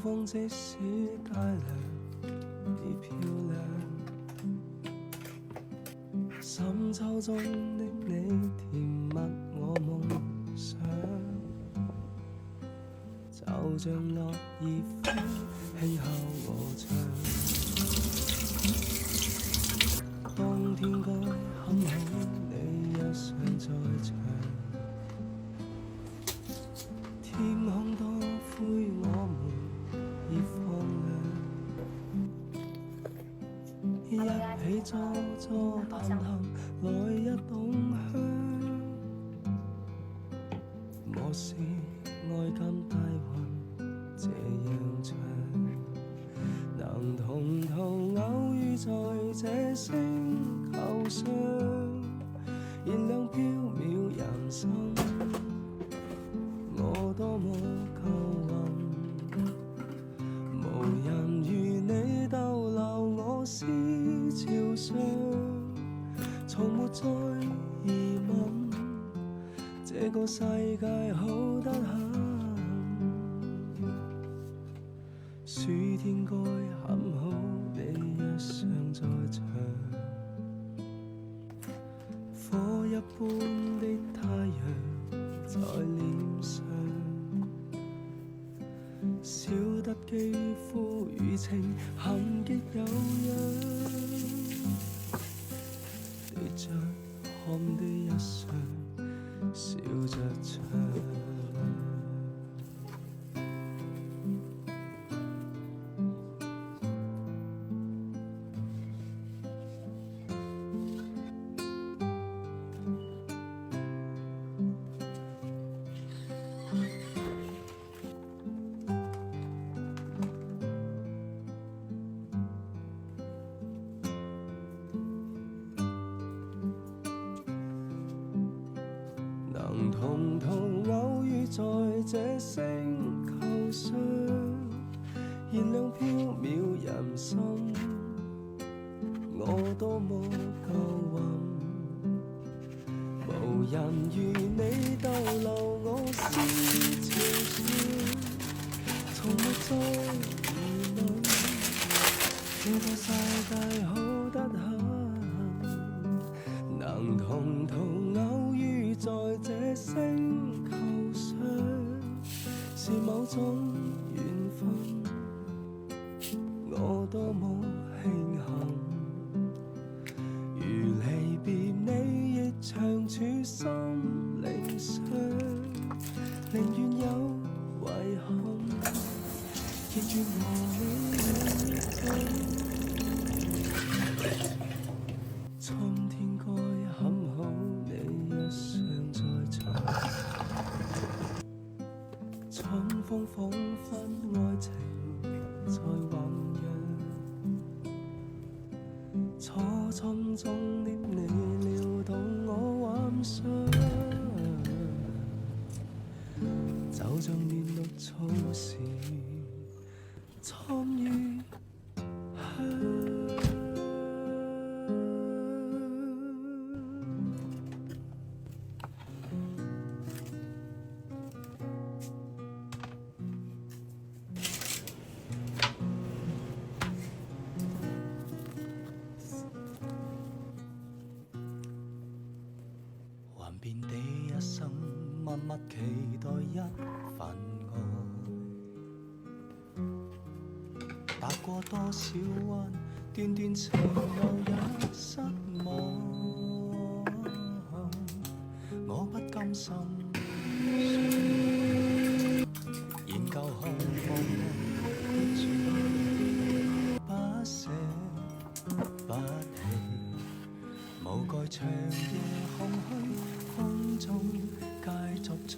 風即使帶涼已漂亮，深秋中的你甜蜜我夢想，就像落葉飛輕敲我窗。當天該很好，你若尚在場，天空多灰，我們已放亮，一起坐坐談談，來一桶香。我是愛甘大運這樣唱，能同途偶遇在這星球上，燃亮飄渺人生。我多麼夠運，無人如你逗留我思潮上，從沒再疑問，這個世界好得很。暑天該很好，你若尚在場，火一般的太陽在臉上，笑得肌膚如情痕極有樣，對着看的一雙笑着唱。能同途偶遇在這星球上，燃亮飄渺人生。我多麼夠運，無人如你逗留我思潮上，從沒再疑問，這個世界好得很。能同途偶遇在這星球上，是某種緣分。我多麼慶幸，如離別你亦長處心靈上，寧願有遺憾，亦願和你走。春天該很好，你若尚在場，春風彷彿愛情在醖釀，初春中的你撩動我幻想，就像嫩綠草時參與香。幻變的一生，默默期待一份愛，踏過多少彎，段段情路也失望。我不甘心，研究看放愛的處，不捨不棄，無蓋長夜空虛，風中皆作醉。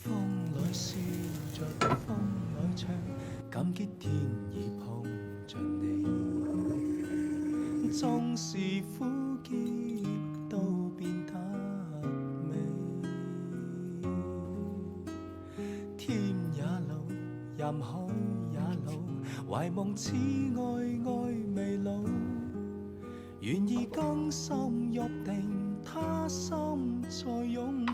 風裏笑着，風裏唱，感激天意碰着你。縱是苦澀都變得美，天也老，任海也老，懷夢此愛愛未老，願意更深約定，他心再擁抱。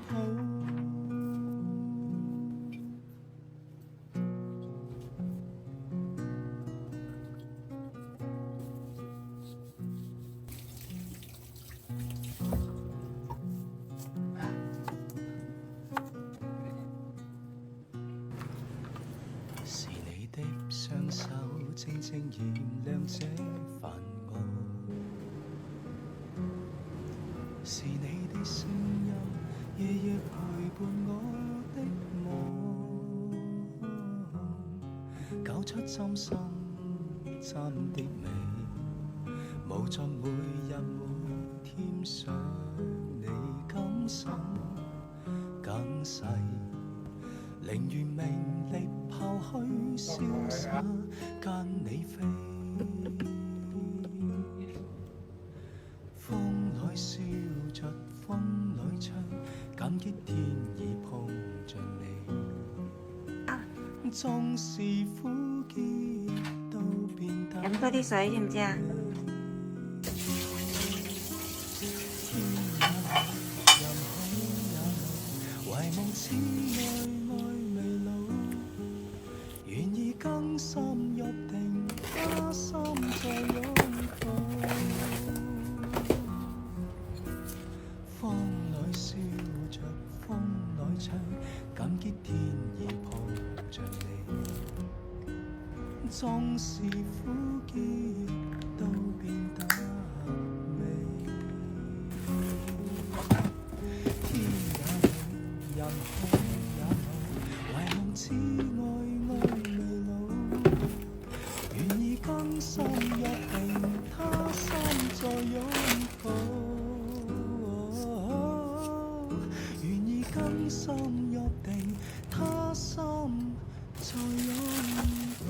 正燃亮這煩惱，是你的聲音夜夜陪伴我的夢，搞出針心針的美，無盡每日每天想你感受更細，寧願名利拋虛瀟灑，跟你飛。風裏笑着，風裏唱，感激天意碰着你。縱是苦澀都變得。飲多啲水知唔知啊？懷夢似愛愛未老，願意更深約定，加深再擁抱。風裏笑着，風裏唱，感激天意碰着你。縱是苦澀都變得美。天也老，人海也老，懷夢似愛愛未老，願意更深約定，他心再擁抱，願意更深約定，他心再擁抱。